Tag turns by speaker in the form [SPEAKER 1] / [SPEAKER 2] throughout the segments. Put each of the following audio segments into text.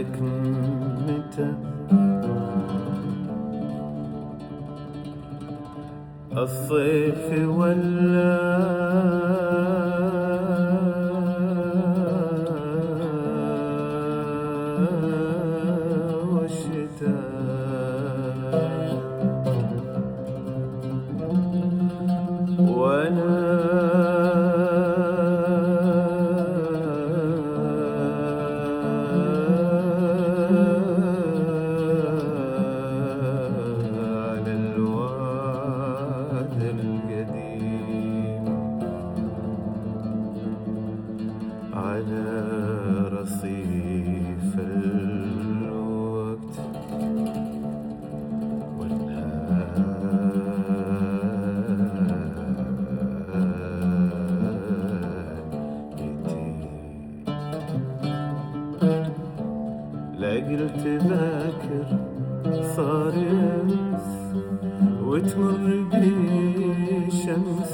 [SPEAKER 1] وعدك متى؟ الصيف ولا والشتاء؟ وانا على الوعد القديم، على رصيف الوقت لا قلت باكر صار يمس، وتمر بي شمس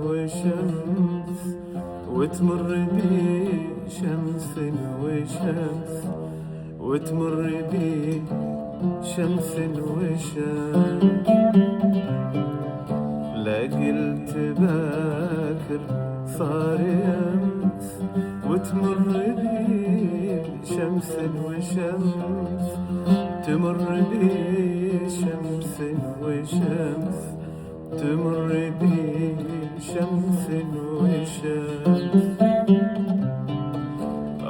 [SPEAKER 1] وشمس، وتمر بي شمس وشمس، وتمر بي شمس وشمس. لا قلت باكر صار يمس، وتمر بي شمس وشمس، تمر بي شمس وشمس، تمر بي شمس وشمس.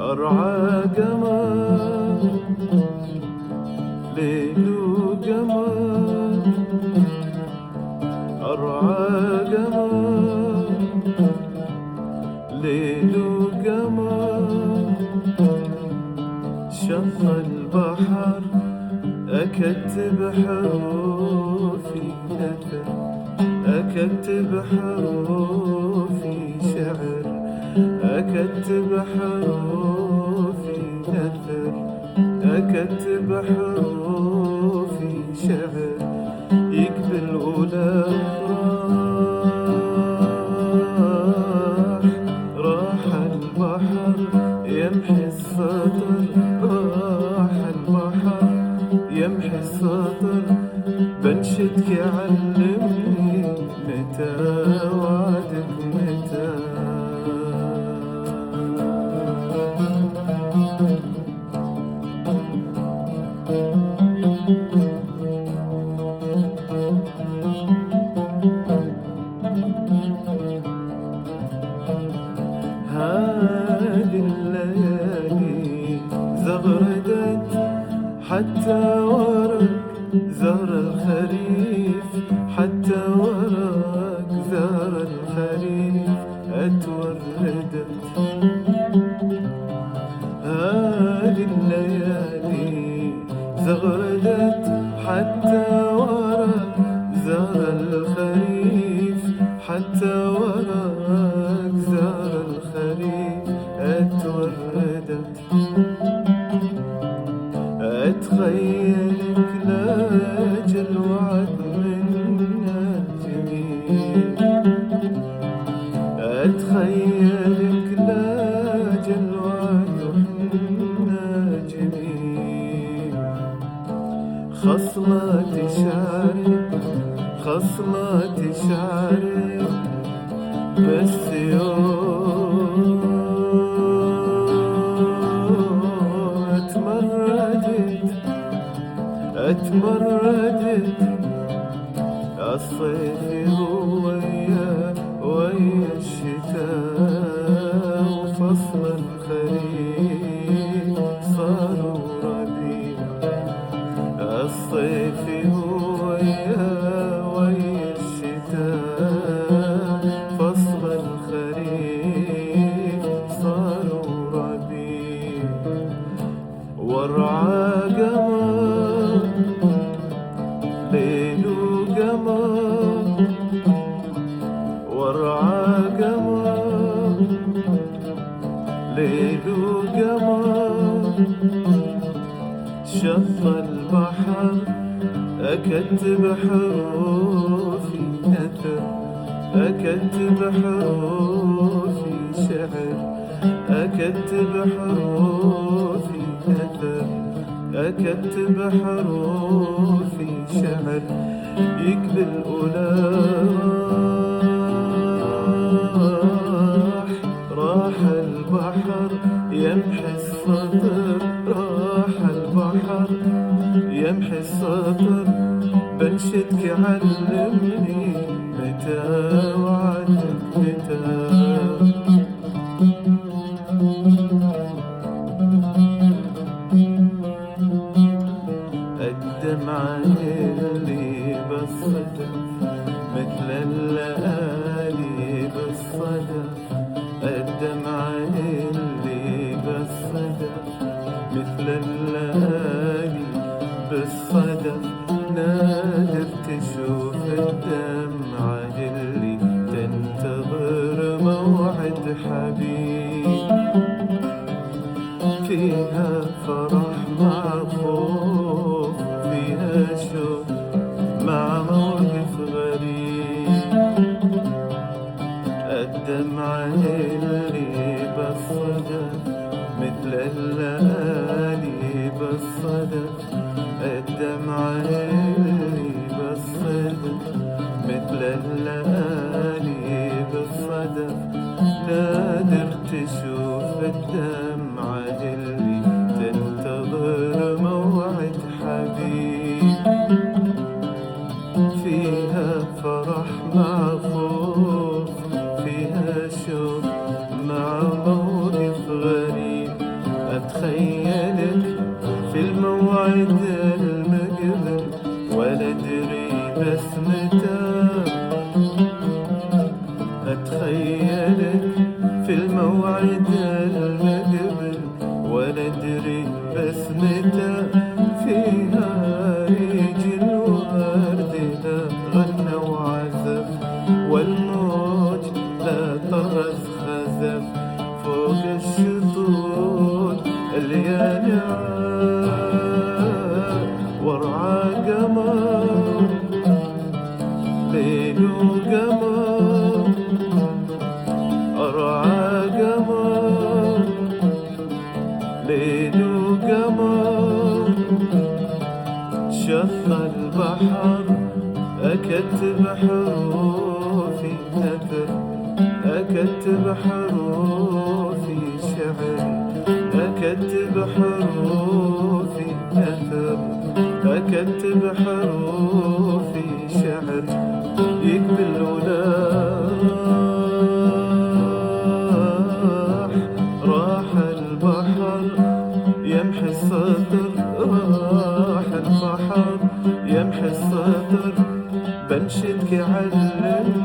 [SPEAKER 1] أرعى قمر ليل وقمر، أرعى قمر ليل وقمر، شط البحر أكتب حروفي نثر، أكتب حروفي شعر، أكتب حروفي نثر، أكتب حروفي شعر. يقبل ولا راح البحر يمحي السطر، راح البحر يمحي السطر. بنشدك علمني متى وعدك متى؟ هذه الليالي زغردت حتى ورق زهر الخريف، حتى ورق زهر الخريف اتوردت. هذه الليالي زغردت حتى ورق زهر الخريف، حتى ورق زهر الخريف اتوردت. اتخيلك لاجل وعد منا جميل، اتخيلك لاجل وعد منا جميل. خصلات شعرك خصلات شعرك بس يوم اتمردت، اتمردت. الصيف هو ويا الشتاء، وفصل الخريف صاروا ربيع. الصيف هو ويا الشتاء، فصل الخريف صاروا ربيع. وارعى قمر ليل وقمر، وارعى قمر ليل وقمر. شط البحر أكتب حروفي نثر، أكتب حروفي شعر، أكتب حروفي نثر. أكتب حروفي شعر يقبل راح البحر يمحي السطر، راح البحر يمحي السطر، بنشدك علمني متى وعدك متى. الدمعة اللي بالصدف مثل الليالي بالصدف، الدمعة اللي بالصدف مثل الليالي بالصدف، نادر تشوف الدمعة اللي تنتظر موعد حبيب، فيها فرح مع خوف، فيها شوق مع موقف غريب. الدمعة اللي بالصدف مثل الليالي بالصدف، الدمعة اللي بالصدف مثل الليالي بالصدف، نادر تشوف الدمعة اللي تنتظر موعد حبيب، فيها فرح مع خوف، فيها شوق مع موقف غريب. أتخيلك في الموعد المقبل ولا أدري بس متى، أتخيلك في الموعد المقبل ولا أدري بس متى، فيها يجي الورد لا غنى وعزف، والموج لا طرز خزف، فوق الشطوط الليالي ورعى قمر، ليل وقمر أرعى قمر، ليل وقمر، شق البحر أكتب حروفي نثر، أكتب حروفي شعر، أكتب حروفي نثر، أكتب حروفي شعر يقبل راح البحر يمحي السطر، راح البحر يمحي السطر، بنشدك علمني